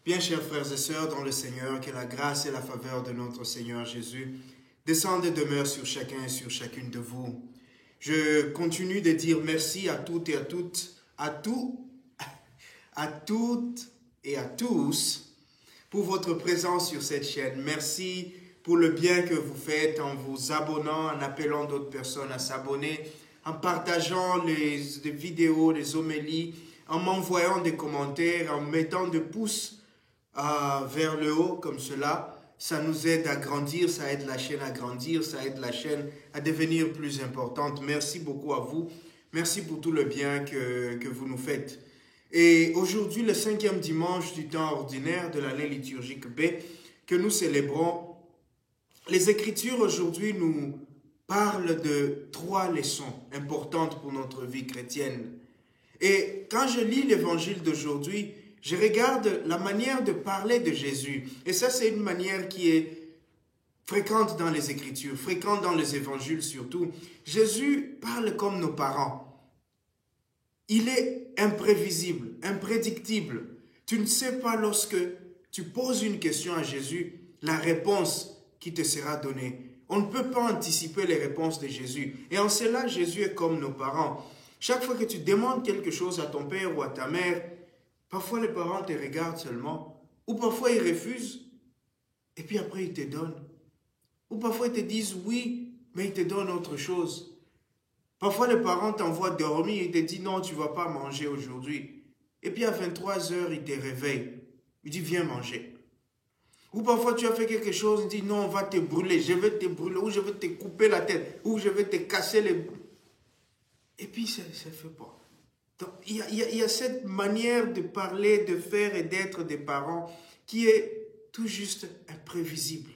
Bien, chers frères et sœurs dans le Seigneur, que la grâce et la faveur de notre Seigneur Jésus descendent et demeurent sur chacun et sur chacune de vous. Je continue de dire merci à toutes et à toutes, à toutes et à tous pour votre présence sur cette chaîne. Merci pour le bien que vous faites en vous abonnant, en appelant d'autres personnes à s'abonner, en partageant les vidéos, les homélies, en m'envoyant des commentaires, en mettant des pouces vers le haut comme cela. Ça nous aide à grandir, ça aide la chaîne à grandir, ça aide la chaîne à devenir plus importante. Merci beaucoup à vous. Merci pour tout le bien que vous nous faites. Et aujourd'hui, le 5e dimanche du temps ordinaire de l'année liturgique B que nous célébrons, les Écritures aujourd'hui nous parlent de 3 leçons importantes pour notre vie chrétienne. Et quand je lis l'évangile d'aujourd'hui, je regarde la manière de parler de Jésus. Et ça, c'est une manière qui est fréquente dans les Écritures, fréquente dans les évangiles surtout. Jésus parle comme nos parents. Il est imprévisible, imprédictible. Tu ne sais pas lorsque tu poses une question à Jésus, la réponse qui te sera donnée. On ne peut pas anticiper les réponses de Jésus. Et en cela, Jésus est comme nos parents. Chaque fois que tu demandes quelque chose à ton père ou à ta mère, parfois les parents te regardent seulement, ou parfois ils refusent, et puis après ils te donnent. Ou parfois ils te disent oui, mais ils te donnent autre chose. Parfois les parents t'envoient dormir, ils te disent non, tu ne vas pas manger aujourd'hui. Et puis à 23 heures, ils te réveillent. Ils disent viens manger. Ou parfois tu as fait quelque chose, ils disent non, on va te brûler, je vais te brûler, ou je vais te couper la tête, ou je vais te casser les... Et puis ça ne fait pas. Donc, il y a cette manière de parler, de faire et d'être des parents qui est tout juste imprévisible.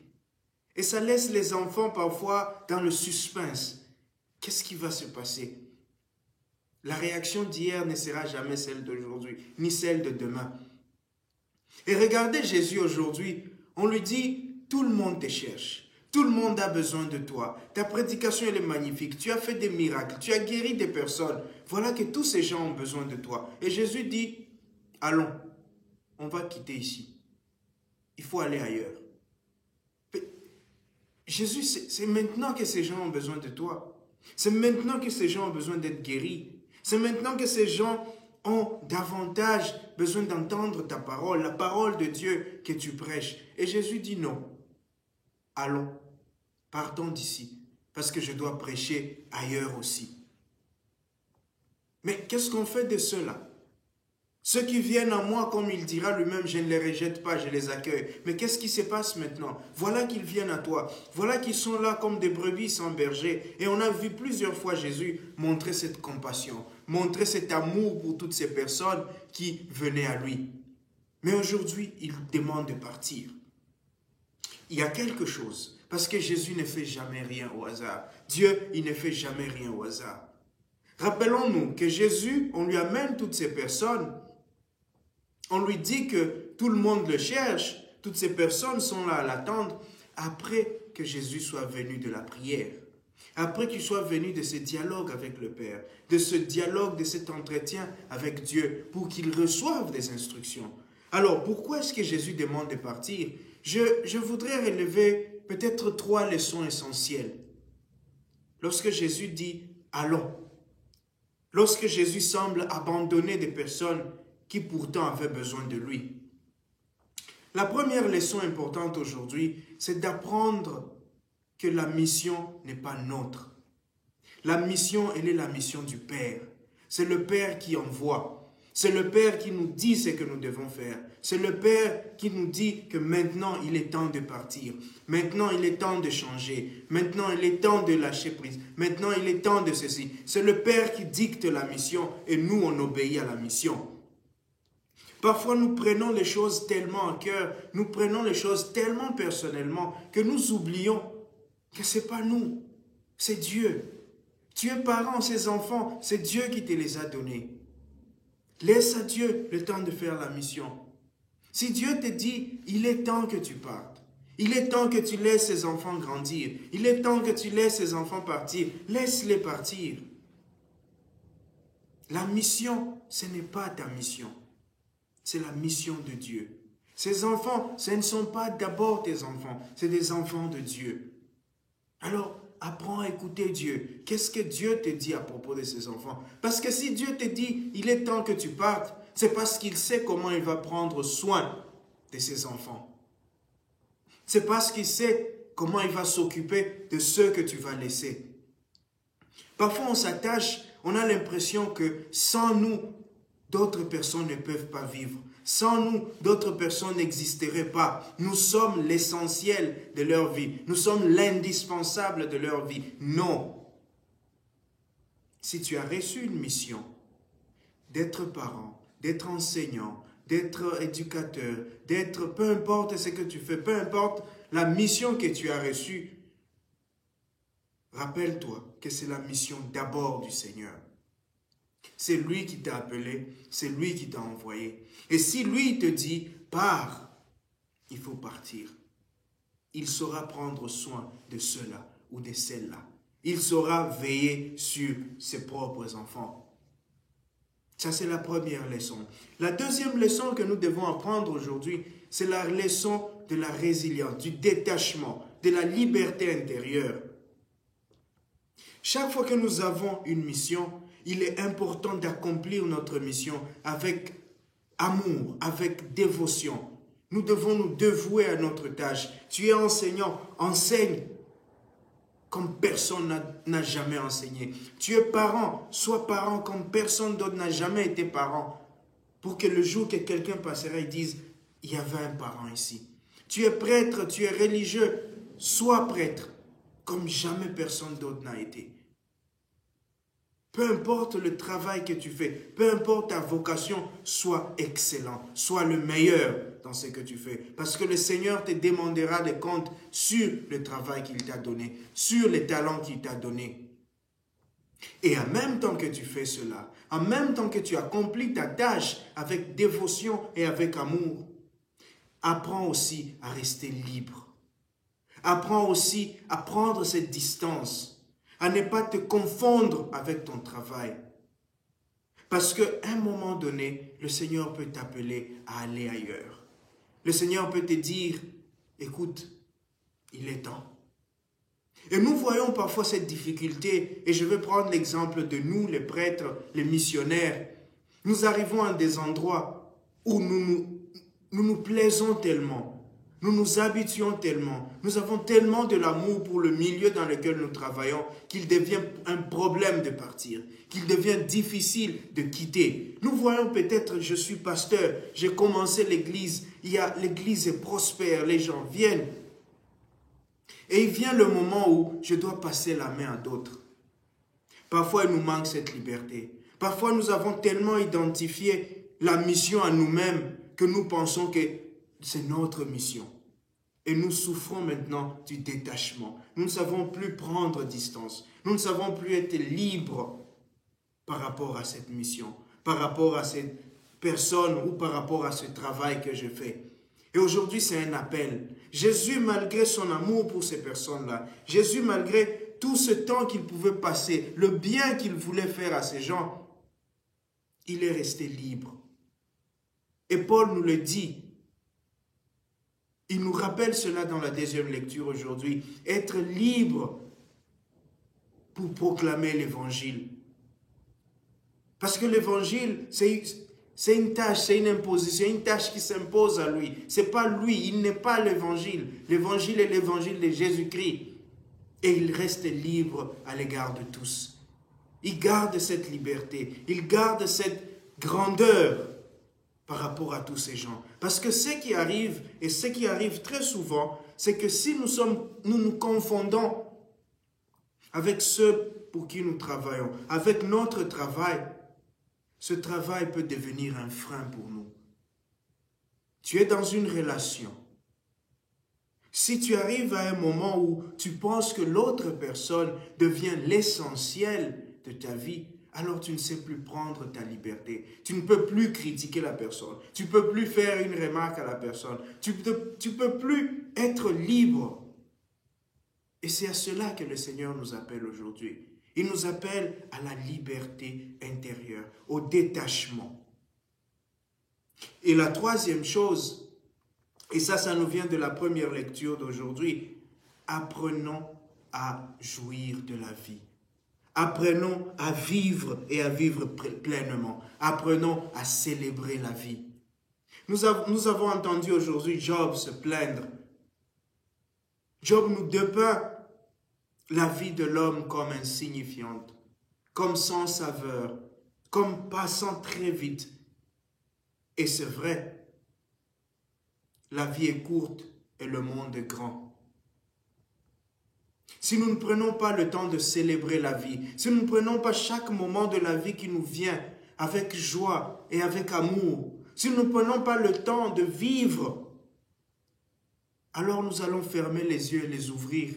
Et ça laisse les enfants parfois dans le suspense. Qu'est-ce qui va se passer? La réaction d'hier ne sera jamais celle d'aujourd'hui, ni celle de demain. Et regardez Jésus aujourd'hui, on lui dit, tout le monde te cherche. Tout le monde a besoin de toi. Ta prédication, elle est magnifique. Tu as fait des miracles. Tu as guéri des personnes. Voilà que tous ces gens ont besoin de toi. Et Jésus dit, allons, on va quitter ici. Il faut aller ailleurs. Mais Jésus, c'est maintenant que ces gens ont besoin de toi. C'est maintenant que ces gens ont besoin d'être guéris. C'est maintenant que ces gens ont davantage besoin d'entendre ta parole, la parole de Dieu que tu prêches. Et Jésus dit non. Allons, partons d'ici, parce que je dois prêcher ailleurs aussi. Mais qu'est-ce qu'on fait de ceux-là? Ceux qui viennent à moi, comme il dira lui-même, je ne les rejette pas, je les accueille. Mais qu'est-ce qui se passe maintenant? Voilà qu'ils viennent à toi. Voilà qu'ils sont là comme des brebis sans berger. Et on a vu plusieurs fois Jésus montrer cette compassion, montrer cet amour pour toutes ces personnes qui venaient à lui. Mais aujourd'hui, il demande de partir. Il y a quelque chose, parce que Jésus ne fait jamais rien au hasard. Dieu, il ne fait jamais rien au hasard. Rappelons-nous que Jésus, on lui amène toutes ces personnes, on lui dit que tout le monde le cherche, toutes ces personnes sont là à l'attendre, après que Jésus soit venu de la prière, après qu'il soit venu de ce dialogue avec le Père, de ce dialogue, de cet entretien avec Dieu, pour qu'il reçoive des instructions. Alors, pourquoi est-ce que Jésus demande de partir? Je voudrais relever peut-être 3 leçons essentielles. Lorsque Jésus dit « allons », lorsque Jésus semble abandonner des personnes qui pourtant avaient besoin de lui. La première leçon importante aujourd'hui, c'est d'apprendre que la mission n'est pas nôtre. La mission, elle est la mission du Père. C'est le Père qui envoie. C'est le Père qui nous dit ce que nous devons faire. C'est le Père qui nous dit que maintenant il est temps de partir. Maintenant il est temps de changer. Maintenant il est temps de lâcher prise. Maintenant il est temps de ceci. C'est le Père qui dicte la mission et nous on obéit à la mission. Parfois nous prenons les choses tellement en cœur, nous prenons les choses tellement personnellement que nous oublions que ce n'est pas nous, c'est Dieu. Tu es parent, ces enfants, c'est Dieu qui te les a donnés. Laisse à Dieu le temps de faire la mission. Si Dieu te dit, il est temps que tu partes, il est temps que tu laisses ces enfants grandir, il est temps que tu laisses ces enfants partir, laisse-les partir. La mission, ce n'est pas ta mission, c'est la mission de Dieu. Ces enfants, ce ne sont pas d'abord tes enfants, c'est des enfants de Dieu. Alors, apprends à écouter Dieu. Qu'est-ce que Dieu te dit à propos de ses enfants? Parce que si Dieu te dit, il est temps que tu partes, c'est parce qu'il sait comment il va prendre soin de ses enfants. C'est parce qu'il sait comment il va s'occuper de ceux que tu vas laisser. Parfois, on s'attache, on a l'impression que sans nous, d'autres personnes ne peuvent pas vivre. Sans nous, d'autres personnes n'existeraient pas. Nous sommes l'essentiel de leur vie. Nous sommes l'indispensable de leur vie. Non. Si tu as reçu une mission d'être parent, d'être enseignant, d'être éducateur, d'être, peu importe ce que tu fais, peu importe la mission que tu as reçue, rappelle-toi que c'est la mission d'abord du Seigneur. C'est lui qui t'a appelé, c'est lui qui t'a envoyé. Et si lui te dit, pars, il faut partir. Il saura prendre soin de ceux-là ou de celles-là. Il saura veiller sur ses propres enfants. Ça, c'est la première leçon. La deuxième leçon que nous devons apprendre aujourd'hui, c'est la leçon de la résilience, du détachement, de la liberté intérieure. Chaque fois que nous avons une mission, il est important d'accomplir notre mission avec amour, avec dévotion. Nous devons nous dévouer à notre tâche. Tu es enseignant, enseigne comme personne n'a jamais enseigné. Tu es parent, sois parent comme personne d'autre n'a jamais été parent. Pour que le jour que quelqu'un passera, il dise, il y avait un parent ici. Tu es prêtre, tu es religieux, sois prêtre comme jamais personne d'autre n'a été. Peu importe le travail que tu fais, peu importe ta vocation, sois excellent, sois le meilleur dans ce que tu fais. Parce que le Seigneur te demandera des comptes sur le travail qu'il t'a donné, sur les talents qu'il t'a donnés. Et en même temps que tu fais cela, en même temps que tu accomplis ta tâche avec dévotion et avec amour, apprends aussi à rester libre. Apprends aussi à prendre cette distance, à ne pas te confondre avec ton travail. Parce qu'à un moment donné, le Seigneur peut t'appeler à aller ailleurs. Le Seigneur peut te dire, écoute, il est temps. Et nous voyons parfois cette difficulté, et je vais prendre l'exemple de nous, les prêtres, les missionnaires. Nous arrivons à des endroits où nous plaisons tellement. Nous nous habituons tellement, nous avons tellement de l'amour pour le milieu dans lequel nous travaillons qu'il devient un problème de partir, qu'il devient difficile de quitter. Nous voyons peut-être, je suis pasteur, j'ai commencé l'église, l'église est prospère, les gens viennent. Et il vient le moment où je dois passer la main à d'autres. Parfois, il nous manque cette liberté. Parfois, nous avons tellement identifié la mission à nous-mêmes que nous pensons que c'est notre mission. Et nous souffrons maintenant du détachement. Nous ne savons plus prendre distance. Nous ne savons plus être libres par rapport à cette mission, par rapport à cette personne ou par rapport à ce travail que je fais. Et aujourd'hui, c'est un appel. Jésus, malgré son amour pour ces personnes-là, Jésus, malgré tout ce temps qu'il pouvait passer, le bien qu'il voulait faire à ces gens, il est resté libre. Et Paul nous le dit. Il nous rappelle cela dans la deuxième lecture aujourd'hui. Être libre pour proclamer l'évangile. Parce que l'évangile, c'est une tâche, c'est une imposition, une tâche qui s'impose à lui. Ce n'est pas lui, il n'est pas l'évangile. L'évangile est l'évangile de Jésus-Christ. Et il reste libre à l'égard de tous. Il garde cette liberté, il garde cette grandeur par rapport à tous ces gens. Parce que ce qui arrive, et ce qui arrive très souvent, c'est que si nous nous confondons avec ceux pour qui nous travaillons, avec notre travail, ce travail peut devenir un frein pour nous. Tu es dans une relation. Si tu arrives à un moment où tu penses que l'autre personne devient l'essentiel de ta vie, alors tu ne sais plus prendre ta liberté. Tu ne peux plus critiquer la personne. Tu ne peux plus faire une remarque à la personne. Tu ne peux plus être libre. Et c'est à cela que le Seigneur nous appelle aujourd'hui. Il nous appelle à la liberté intérieure, au détachement. Et la troisième chose Et ça nous vient de la première lecture d'aujourd'hui. Apprenons à jouir de la vie. Apprenons à vivre et à vivre pleinement. Apprenons à célébrer la vie. Nous avons entendu aujourd'hui Job se plaindre. Job nous dépeint la vie de l'homme comme insignifiante, comme sans saveur, comme passant très vite. Et c'est vrai, la vie est courte et le monde est grand. Si nous ne prenons pas le temps de célébrer la vie, si nous ne prenons pas chaque moment de la vie qui nous vient avec joie et avec amour, si nous ne prenons pas le temps de vivre, alors nous allons fermer les yeux et les ouvrir.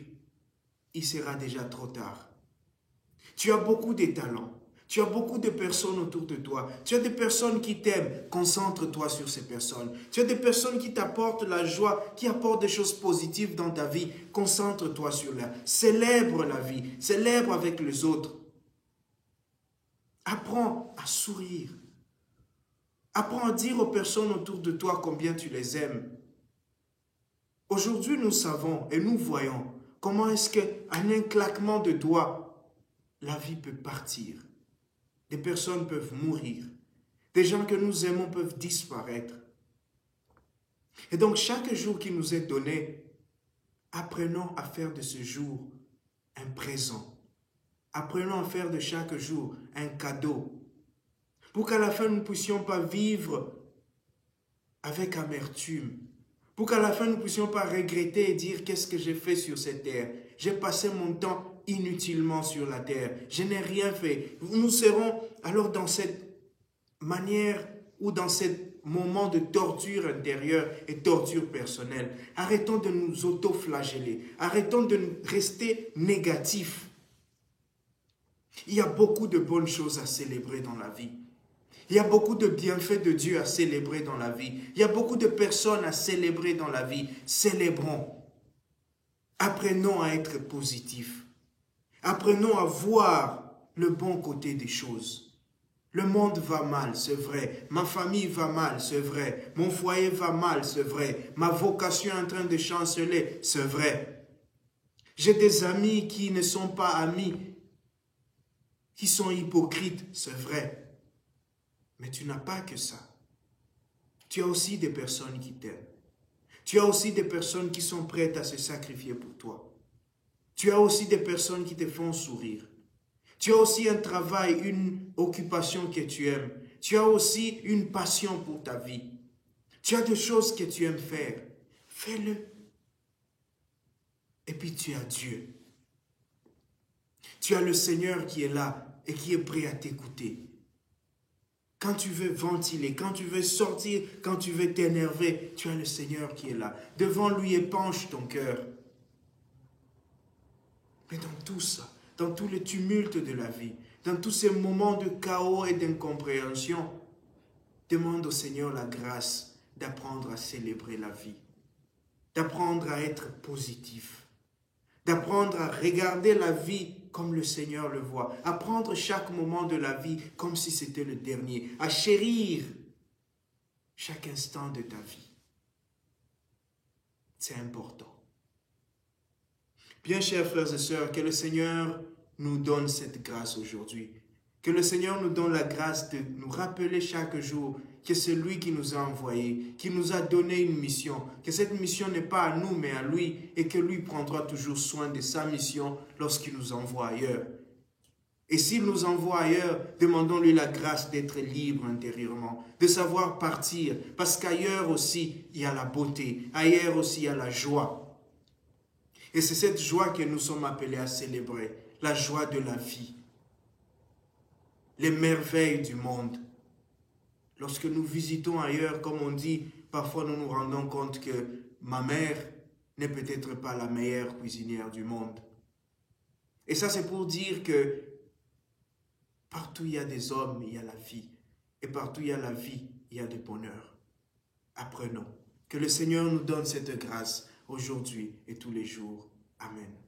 Il sera déjà trop tard. Tu as beaucoup de talents. Tu as beaucoup de personnes autour de toi. Tu as des personnes qui t'aiment. Concentre-toi sur ces personnes. Tu as des personnes qui t'apportent la joie, qui apportent des choses positives dans ta vie. Concentre-toi sur là. Célèbre la vie. Célèbre avec les autres. Apprends à sourire. Apprends à dire aux personnes autour de toi combien tu les aimes. Aujourd'hui, nous savons et nous voyons comment est-ce qu'en un claquement de doigts, la vie peut partir. Des personnes peuvent mourir. Des gens que nous aimons peuvent disparaître. Et donc, chaque jour qui nous est donné, apprenons à faire de ce jour un présent. Apprenons à faire de chaque jour un cadeau. Pour qu'à la fin, nous ne puissions pas vivre avec amertume. Pour qu'à la fin, nous ne puissions pas regretter et dire qu'est-ce que j'ai fait sur cette terre. J'ai passé mon temps inutilement sur la terre. Je n'ai rien fait. Nous serons alors dans cette manière ou dans ce moment de torture intérieure et torture personnelle. Arrêtons de nous auto-flageller. Arrêtons de rester négatifs. Il y a beaucoup de bonnes choses à célébrer dans la vie. Il y a beaucoup de bienfaits de Dieu à célébrer dans la vie. Il y a beaucoup de personnes à célébrer dans la vie. Célébrons. Apprenons à être positifs. Apprenons à voir le bon côté des choses. Le monde va mal, c'est vrai. Ma famille va mal, c'est vrai. Mon foyer va mal, c'est vrai. Ma vocation est en train de chanceler, c'est vrai. J'ai des amis qui ne sont pas amis, qui sont hypocrites, c'est vrai. Mais tu n'as pas que ça. Tu as aussi des personnes qui t'aiment. Tu as aussi des personnes qui sont prêtes à se sacrifier pour toi. Tu as aussi des personnes qui te font sourire. Tu as aussi un travail, une occupation que tu aimes. Tu as aussi une passion pour ta vie. Tu as des choses que tu aimes faire. Fais-le. Et puis tu as Dieu. Tu as le Seigneur qui est là et qui est prêt à t'écouter. Quand tu veux ventiler, quand tu veux sortir, quand tu veux t'énerver, tu as le Seigneur qui est là. Devant lui, épanche ton cœur. Mais dans tout ça, dans tout le tumulte de la vie, dans tous ces moments de chaos et d'incompréhension, demande au Seigneur la grâce d'apprendre à célébrer la vie, d'apprendre à être positif, d'apprendre à regarder la vie comme le Seigneur le voit, à prendre chaque moment de la vie comme si c'était le dernier, à chérir chaque instant de ta vie. C'est important. Bien, chers frères et sœurs, que le Seigneur nous donne cette grâce aujourd'hui. Que le Seigneur nous donne la grâce de nous rappeler chaque jour que c'est lui qui nous a envoyés, qui nous a donné une mission, que cette mission n'est pas à nous mais à lui et que lui prendra toujours soin de sa mission lorsqu'il nous envoie ailleurs. Et s'il nous envoie ailleurs, demandons-lui la grâce d'être libre intérieurement, de savoir partir, parce qu'ailleurs aussi il y a la beauté, ailleurs aussi il y a la joie. Et c'est cette joie que nous sommes appelés à célébrer, la joie de la vie, les merveilles du monde. Lorsque nous visitons ailleurs, comme on dit, parfois nous nous rendons compte que ma mère n'est peut-être pas la meilleure cuisinière du monde. Et ça, c'est pour dire que partout il y a des hommes, il y a la vie. Et partout il y a la vie, il y a du bonheur. Apprenons. Que le Seigneur nous donne cette grâce aujourd'hui et tous les jours. Amen.